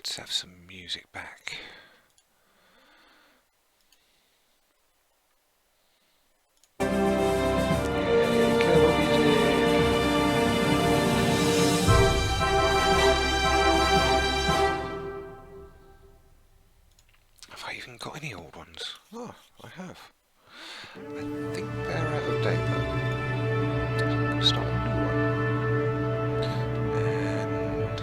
Let's have some music back. Kerbal music. Have I even got any old ones? Oh, I have. I think they're out of date though. I'm going to start a new one. And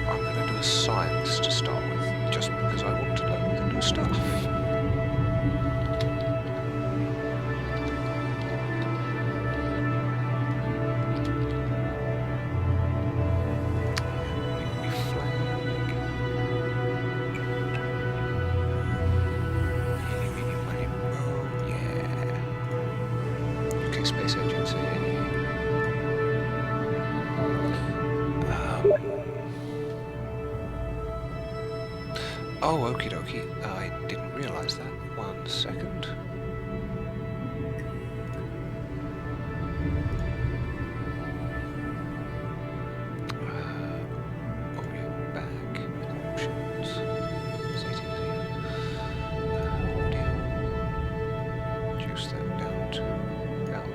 I'm going to do a science to start with, just because I want to learn the new stuff. Space Agency. Oh, okie dokie. I didn't realise that. 1 second. Audio back. Options. Settings here. Audio. Reduce that down to about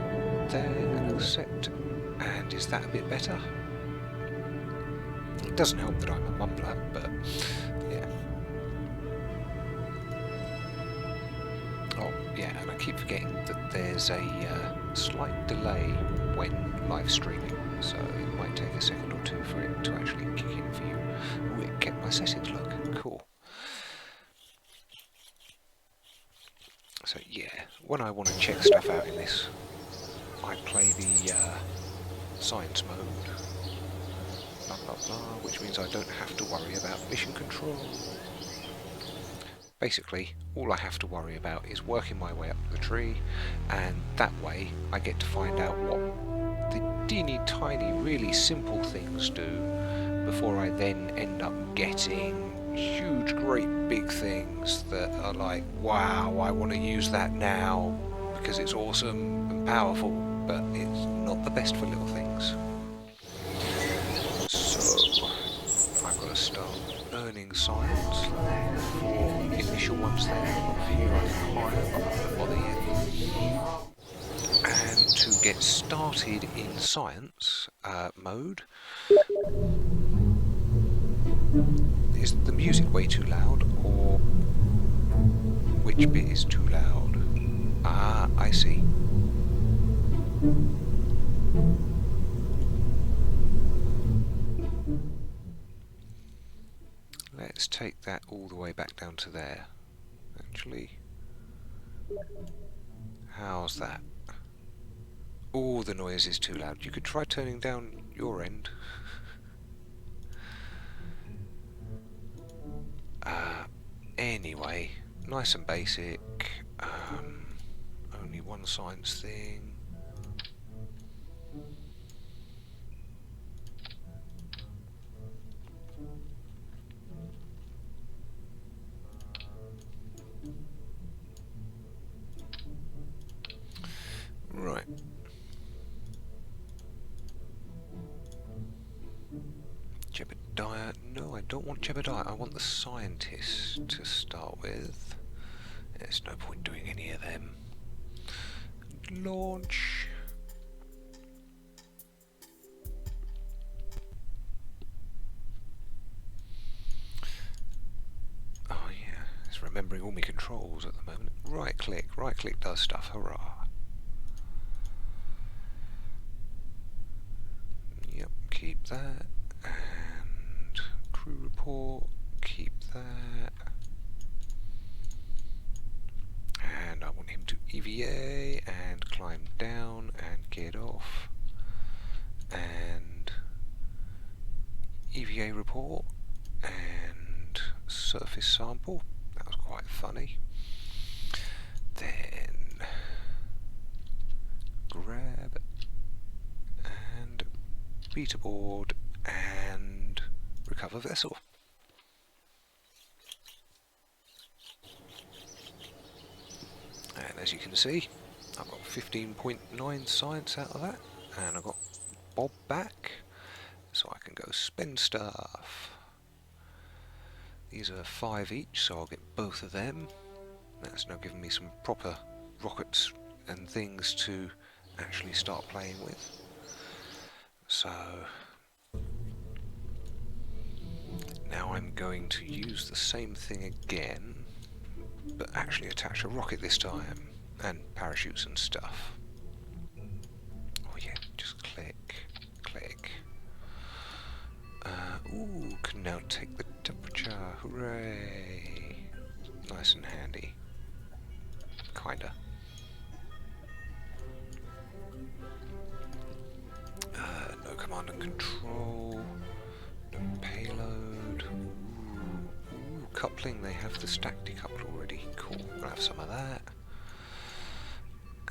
there and accept. And is that a bit better? It doesn't help that I'm a mumbler, but yeah. Oh yeah, and I keep forgetting that there's a slight delay when live streaming, so it might take a second or two for it to actually kick in for you. Oh, it kept my settings look. Cool. So yeah, when I want to check stuff out in this, I play the science mode, blah blah blah, which means I don't have to worry about mission control. Basically, all I have to worry about is working my way up the tree, and that way I get to find out what the teeny tiny, really simple things do before I then end up getting huge, great big things that are like, wow, I want to use that now because it's awesome and powerful, but it's not the best for little things. So, I've got to start earning science for initial ones there. A few I can hire, but I'm not going to bother yet. And to get started in science mode, is the music way too loud, or which bit is too loud? Ah, I see. Let's take that all the way back down to there. Actually, how's that? Oh, the noise is too loud. You could try turning down your end. Anyway, nice and basic. Only one science thing. Right. Jebediah. No, I don't want Jebediah. I want the scientist to start with. There's no point doing any of them. Launch. Oh yeah, it's remembering all my controls at the moment. Right click does stuff, hurrah. Yep, keep that. And crew report, keep that. And I want him to EVA and climb down and get off. And EVA report and surface sample. That was quite funny. Then grab and beta board and recover vessel. And as you can see, I've got 15.9 science out of that, and I've got Bob back, so I can go spend stuff. These are 5 each, so I'll get both of them. That's now giving me some proper rockets and things to actually start playing with. So now I'm going to use the same thing again, but actually attach a rocket this time, and parachutes and stuff. Oh yeah, just click, click. Ooh, can now take the temperature, hooray! Nice and handy. Kinda. No command and control, no payload. Ooh, coupling, they have the stack decoupler already. Cool, we'll have some of that.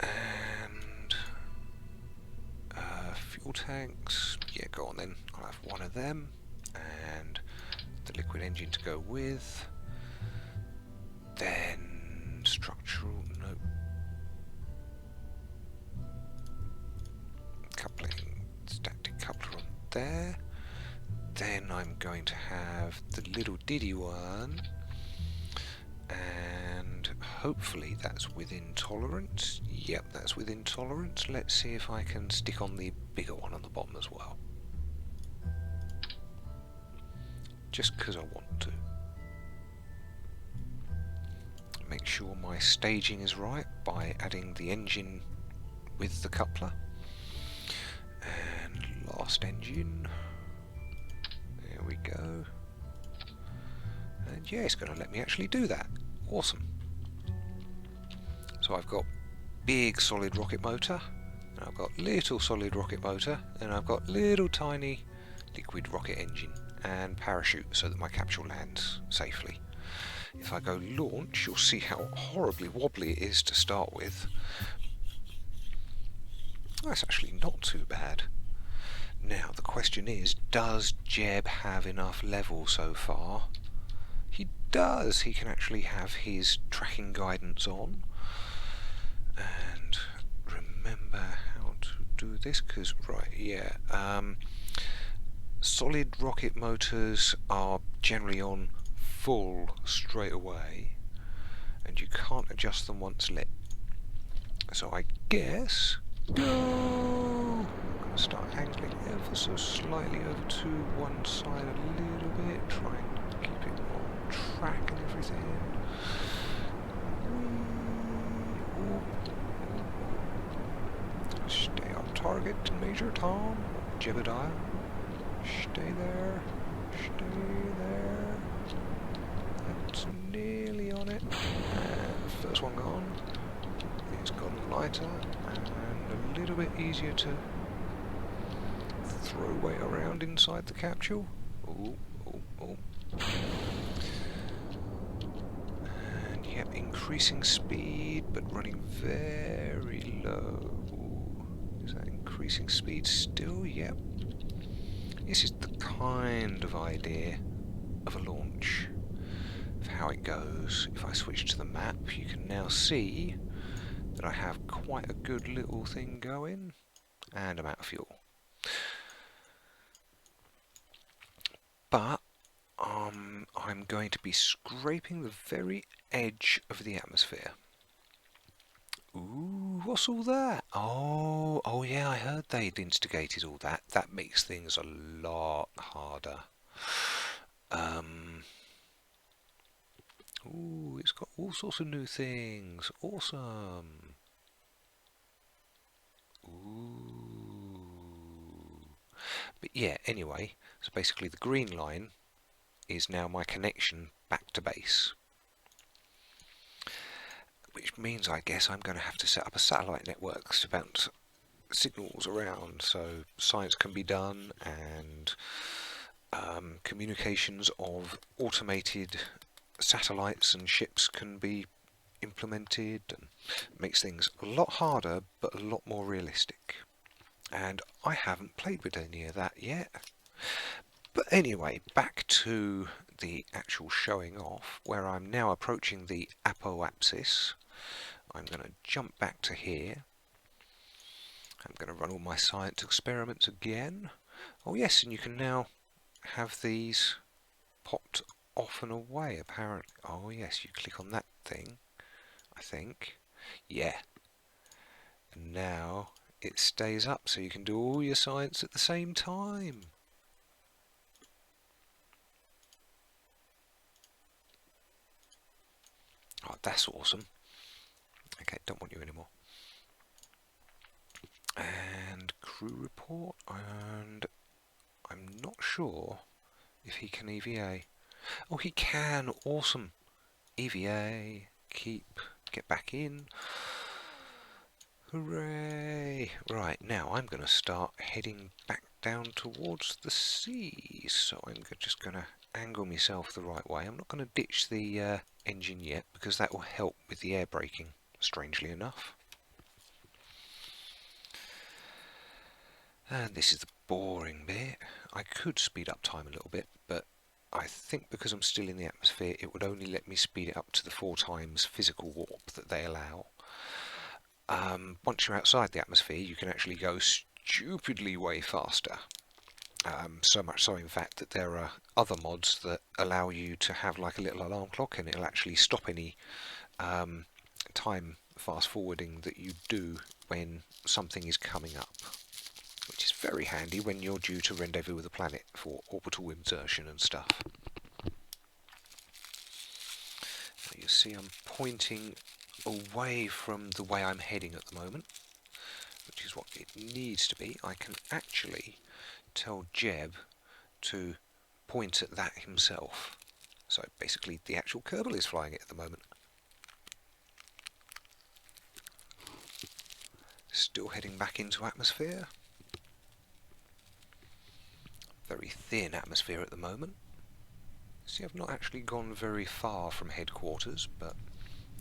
And fuel tanks, yeah, go on then. I'll have one of them, and the liquid engine to go with. Then structural, no. Coupling, static coupler on there. Then I'm going to have the little diddy one, and hopefully that's within tolerance. Yep, that's within tolerance. Let's see if I can stick on the bigger one on the bottom as well. Just because I want to. Make sure my staging is right by adding the engine with the coupler. And last engine. There we go. And yeah, it's going to let me actually do that. Awesome. So I've got big solid rocket motor, and I've got little solid rocket motor, and I've got little tiny liquid rocket engine and parachute so that my capsule lands safely. If I go launch, you'll see how horribly wobbly it is to start with. That's actually not too bad. Now the question is, does Jeb have enough level so far? He does. He can actually have his tracking guidance on. And remember how to do this, because, right, yeah, solid rocket motors are generally on full straight away, and you can't adjust them once lit. So I guess, go! I'm going to start angling ever so slightly over to one side a little bit, try and keep it on track and everything. Stay on target, Major Tom. Jebediah. Stay there. Stay there. That's nearly on it. And first one gone. It's gone lighter and a little bit easier to throw weight around inside the capsule. Oh, oh, oh. And yep, increasing speed but running very low. Is that increasing speed still? Yep. This is the kind of idea of a launch, of how it goes. If I switch to the map, you can now see that I have quite a good little thing going, and I'm out of fuel. But I'm going to be scraping the very edge of the atmosphere. Ooh, what's all that? Oh yeah, I heard they'd instigated all that. That makes things a lot harder. Ooh, it's got all sorts of new things. Awesome. Ooh. But yeah, anyway, so basically the green line is now my connection back to base. Which means, I guess, I'm going to have to set up a satellite network to bounce signals around so science can be done, and communications of automated satellites and ships can be implemented, and makes things a lot harder but a lot more realistic. And I haven't played with any of that yet. But anyway, back to the actual showing off, where I'm now approaching the apoapsis. I'm going to jump back to here. I'm going to run all my science experiments again. Oh yes, and you can now have these popped off and away, apparently. Oh yes, you click on that thing, I think. Yeah. And now it stays up so you can do all your science at the same time. Oh, that's awesome. Okay, don't want you anymore. And crew report, and I'm not sure if he can EVA. Oh, he can. Awesome. EVA. Keep. Get back in. Hooray! Right, now I'm going to start heading back down towards the sea. So I'm just going to angle myself the right way. I'm not going to ditch the engine yet because that will help with the air braking, strangely enough. And this is the boring bit. I could speed up time a little bit, but I think because I'm still in the atmosphere, it would only let me speed it up to the 4 times physical warp that they allow. Once you're outside the atmosphere, you can actually go stupidly way faster. So much so, in fact, that there are other mods that allow you to have like a little alarm clock, and it'll actually stop any time fast forwarding that you do when something is coming up, which is very handy when you're due to rendezvous with a planet for orbital insertion and stuff. Now you see I'm pointing away from the way I'm heading at the moment, which is what it needs to be. I can actually tell Jeb to point at that himself. So basically the actual Kerbal is flying it at the moment. Still heading back into atmosphere. Very thin atmosphere at the moment. See, I've not actually gone very far from headquarters, but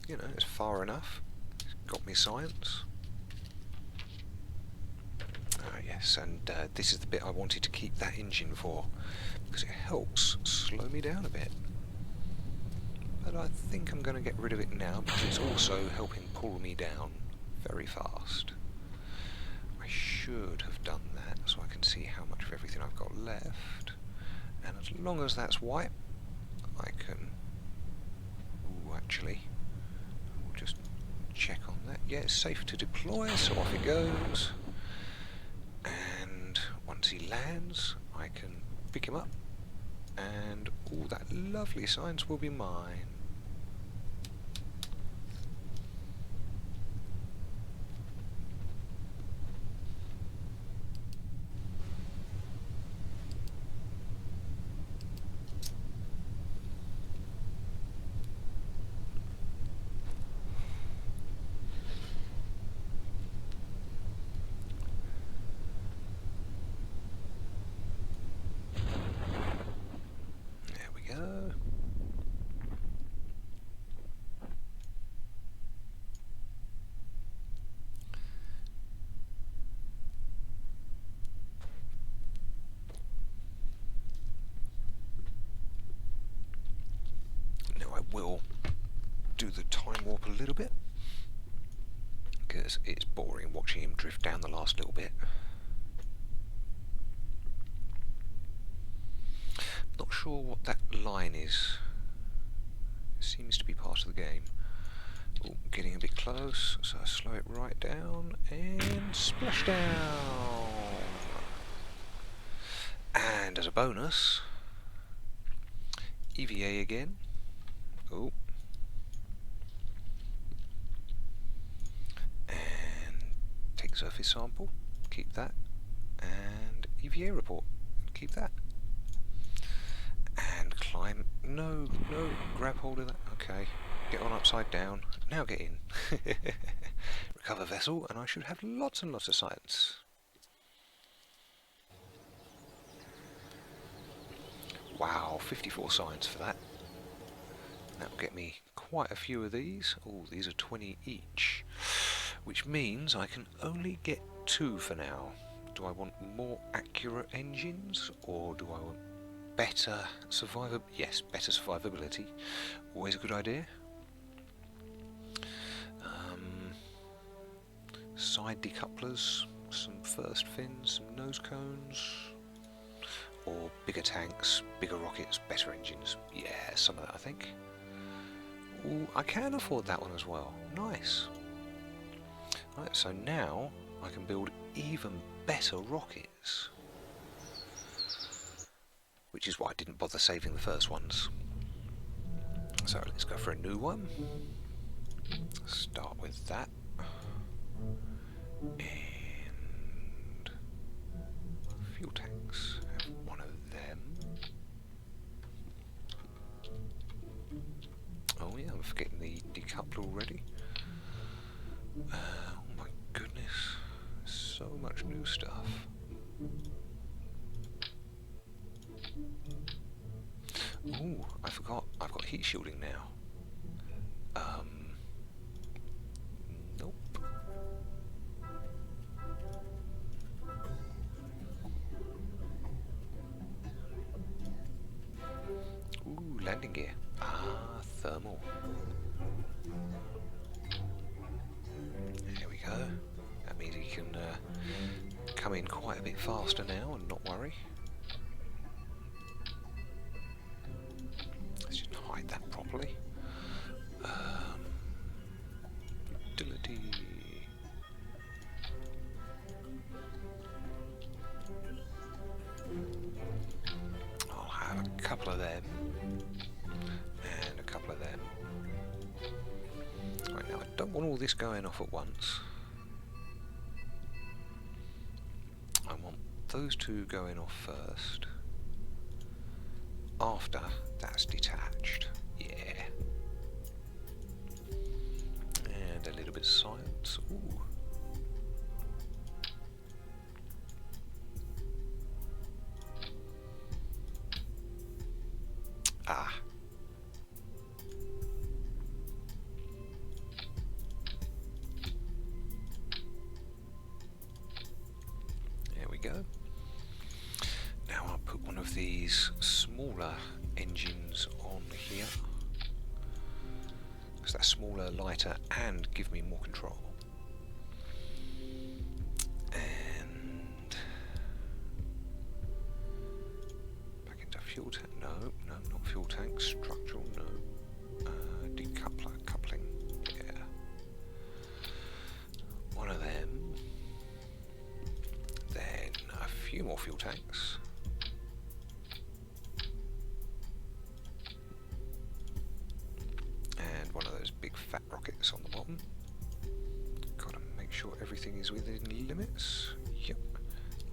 you know, it's far enough. It's got me science. Ah yes, and this is the bit I wanted to keep that engine for, because it helps slow me down a bit. But I think I'm going to get rid of it now, because it's also helping pull me down very fast. I should have done that so I can see how much of everything I've got left. And as long as that's white, I can... Ooh, actually, we'll just check on that. Yeah, it's safe to deploy, so off it goes. And once he lands, I can pick him up, and all that lovely science will be mine. There we go. Now I will do the time warp a little bit, because it's boring watching him drift down the last little bit. Not sure what that line is. It seems to be part of the game. Oh, getting a bit close, so I slow it right down and splash down. And as a bonus, EVA again. Oh. And take surface sample, keep that. And EVA report, keep that. And climb. No, grab hold of that. Okay. Get on upside down. Now get in. Recover vessel, and I should have lots and lots of science. Wow, 54 science for that. That'll get me quite a few of these. Oh, these are 20 each. Which means I can only get 2 for now. Do I want more accurate engines, or do I want better survivability? Yes, better survivability. Always a good idea. Side decouplers, some first fins, some nose cones, for bigger tanks, bigger rockets, better engines. Yeah, some of that I think. Ooh, I can afford that one as well. Nice. Right, so now I can build even better rockets. Which is why I didn't bother saving the first ones. So let's go for a new one. Start with that. And fuel tanks. Have one of them. Oh yeah, I'm forgetting the decoupler already. Oh my goodness. So much new stuff. Ooh, I forgot. I've got heat shielding now. Nope. Ooh, landing gear. Ah, thermal. There we go. That means he can come in quite a bit faster now and not worry. Let's just hide that properly. Utility. I'll have a couple of them. And a couple of them. Right, now I don't want all this going off at once. I want those two going off first. After that's detached. Yeah. And a little bit of science. Ooh. Ah. There we go. Now I'll put one of these smaller engines on here. Because that's smaller, lighter, and give me more control. And back into fuel tank. No, not fuel tank. Structural. No. Decoupler, coupling. Yeah. One of them. Then a few more fuel tanks. And one of those big fat rockets on the bottom. Gotta make sure everything is within limits. Yep.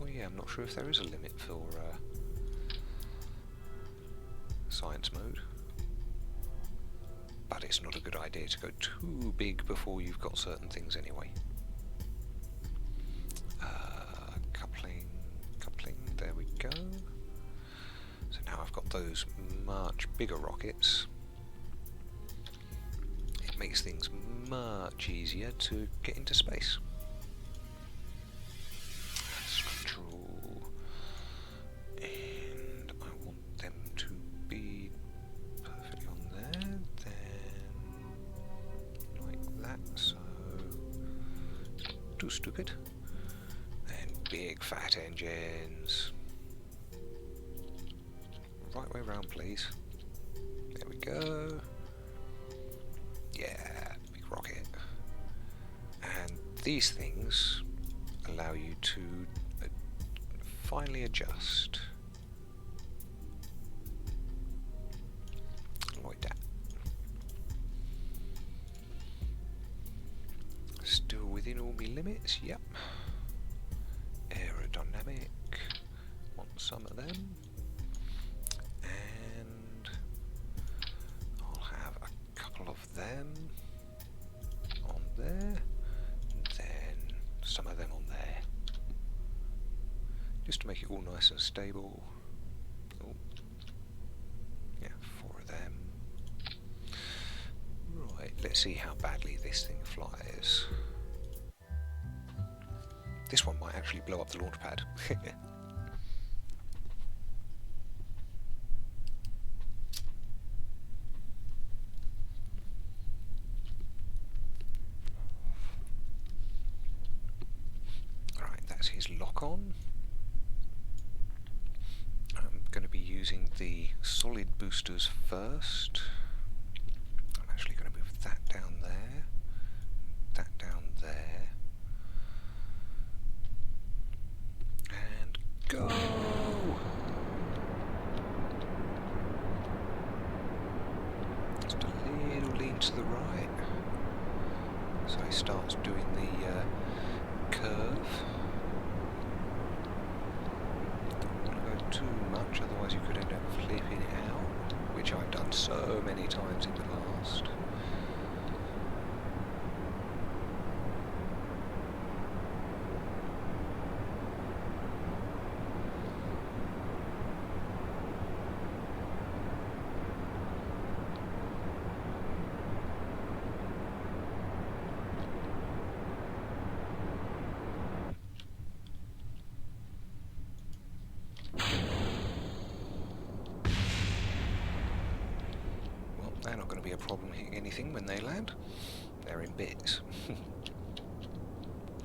Oh yeah, I'm not sure if there is a limit for science mode. But it's not a good idea to go too big before you've got certain things anyway. Coupling, there we go. So now I've got those much bigger rockets. It makes things much easier to get into space. Structural. And I want them to be perfectly on there. Then like that, so it's not too stupid. Then big fat engines. Right way round, please. There we go. Yeah, big rocket. And these things allow you to finely adjust. Like that. Still within all my limits, yep. Aerodynamic. Want some of them. And I'll have a couple of them on there. And then some of them on there. Just to make it all nice and stable. Oh. Yeah, 4 of them. Right, let's see how badly this thing flies. This one might actually blow up the launch pad. Right, that's his lock on. using the solid boosters first. I'm actually going to move that down there, that down there, and go! Just a little lean to the right, so he starts doing the curve. Don't want to go too much, otherwise you could end up flipping it out, which I've done so many times in the past. They're not going to be a problem hitting anything when they land. They're in bits.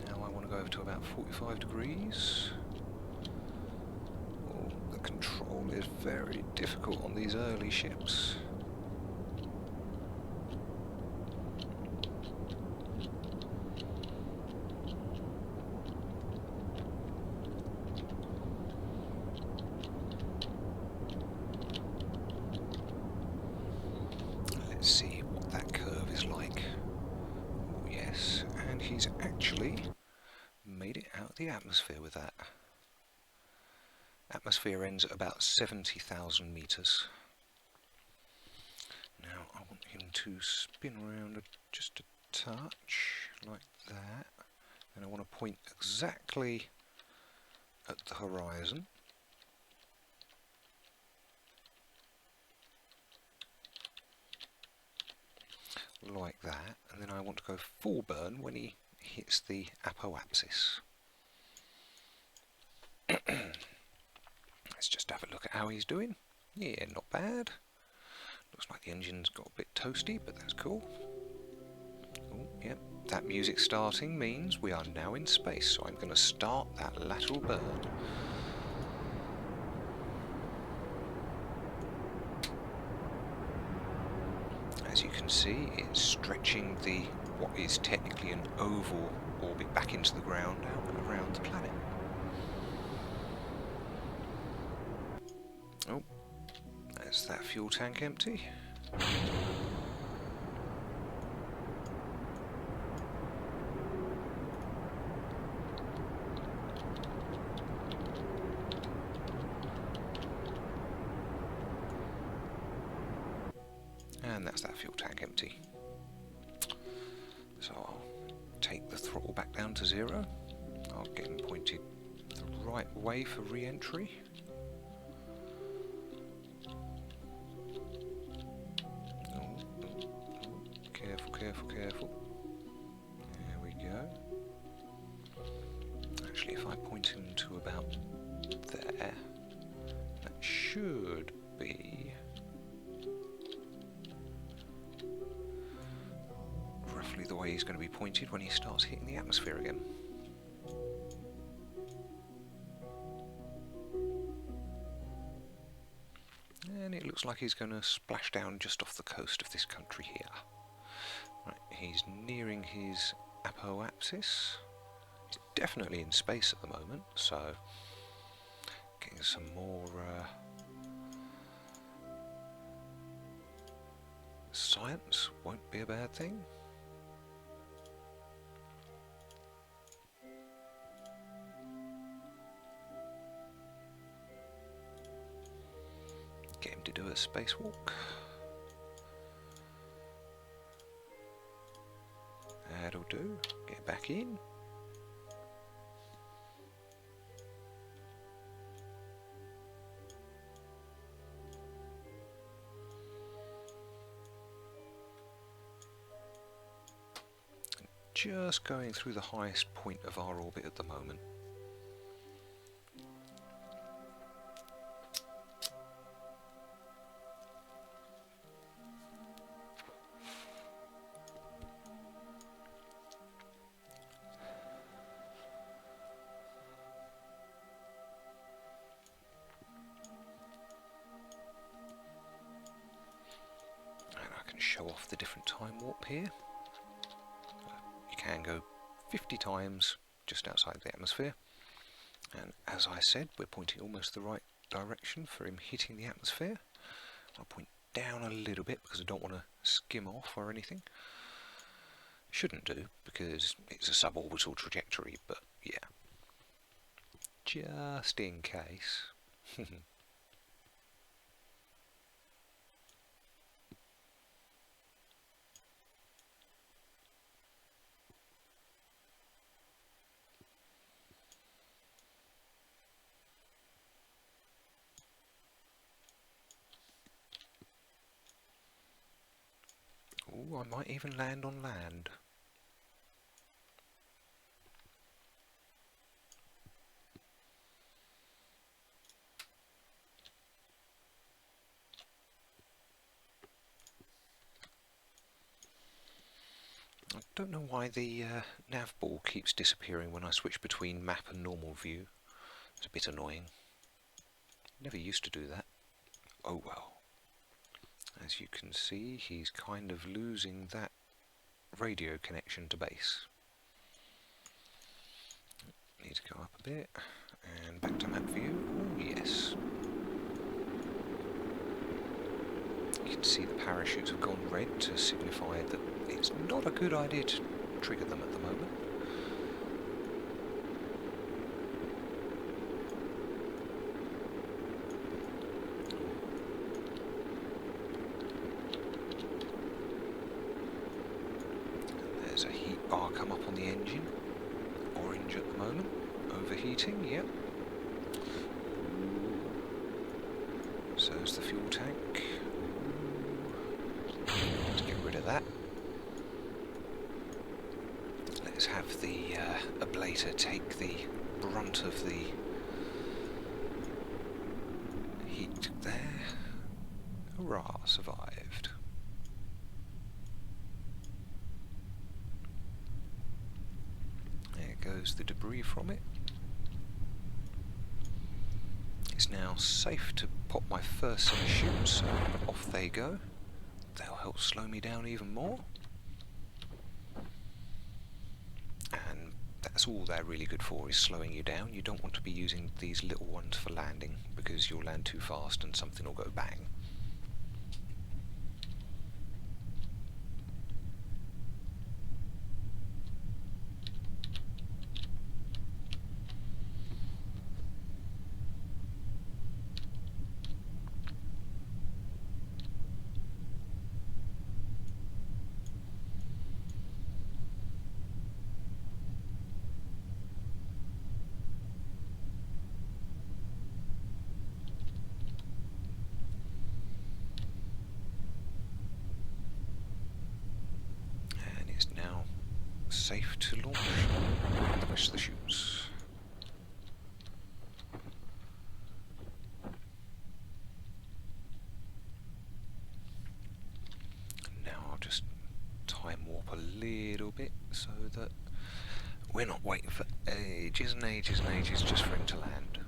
Now I want to go over to about 45 degrees. Oh, the control is very difficult on these early ships. Let's see what that curve is like. Oh, yes, and he's actually made it out of the atmosphere with that. Atmosphere ends at about 70,000 meters. Now I want him to spin around just a touch, like that. And I want to point exactly at the horizon. Like that, and then I want to go full burn when he hits the apoapsis. Let's just have a look at how he's doing. Yeah, not bad. Looks like the engine's got a bit toasty, but that's cool. Oh, yep, that music starting means we are now in space, so I'm going to start that lateral burn. As you can see, it's stretching the what is technically an oval orbit back into the ground out and around the planet. Oh, there's that fuel tank empty. And that's that fuel tank empty. So I'll take the throttle back down to 0. I'll get him pointed the right way for re-entry. Careful, careful, careful. There we go. Actually, if I point him to about there, that should be roughly the way he's going to be pointed when he starts hitting the atmosphere again. And it looks like he's going to splash down just off the coast of this country here. Right, he's nearing his apoapsis. He's definitely in space at the moment, so getting some more science won't be a bad thing. Get him to do a spacewalk. That'll do. Get back in. Just going through the highest point of our orbit at the moment. show off the different time warp here. You can go 50 times just outside the atmosphere, and as I said, we're pointing almost the right direction for him hitting the atmosphere. I'll point down a little bit because I don't want to skim off or anything. Shouldn't do because it's a suborbital trajectory, but yeah, just in case. Ooh, I might even land on land. I don't know why the nav ball keeps disappearing when I switch between map and normal view. It's a bit annoying. Never used to do that. Oh well. As you can see, he's kind of losing that radio connection to base. Need to go up a bit, and back to map view. Oh yes. You can see the parachutes have gone red to signify that it's not a good idea to trigger them at the moment. There's a heat bar come up on the engine. Orange at the moment. Overheating, yep. So's the fuel tank. Let's get rid of that. Let's have the ablator take the brunt of the heat there. Hurrah, survived. There goes the debris from it. It's now safe to pop my first set of chutes, so off they go. They'll help slow me down even more. And that's all they're really good for, is slowing you down. You don't want to be using these little ones for landing, because you'll land too fast and something will go bang. It's now safe to launch the rest of the chutes. Now I'll just time warp a little bit so that we're not waiting for ages and ages and ages just for him to land.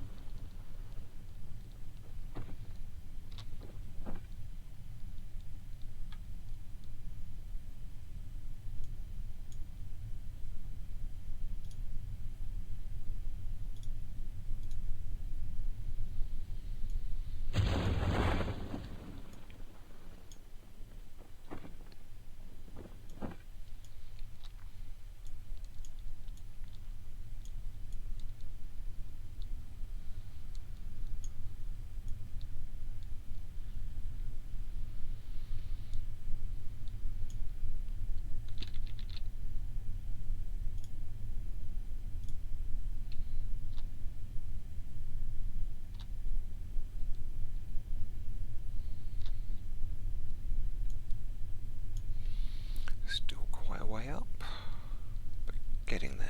Still quite a way up, but getting there.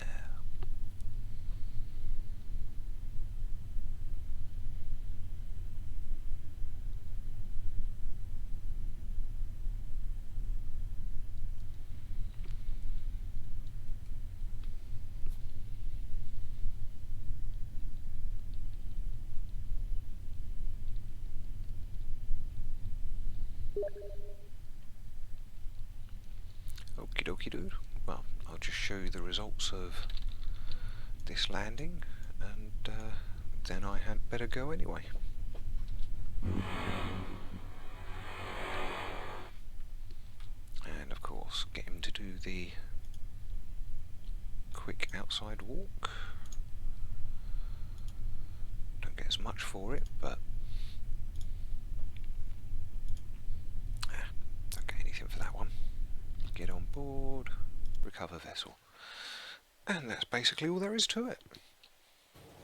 you dude. Well, I'll just show you the results of this landing, and then I had better go anyway. And of course, get him to do the quick outside walk. Don't get as much for it, but don't get anything for that one. Get on board, recover vessel. And that's basically all there is to it.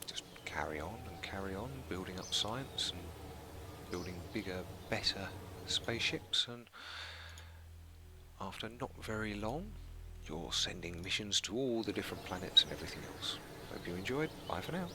Just carry on and carry on, building up science and building bigger, better spaceships, and after not very long, you're sending missions to all the different planets and everything else. Hope you enjoyed. Bye for now.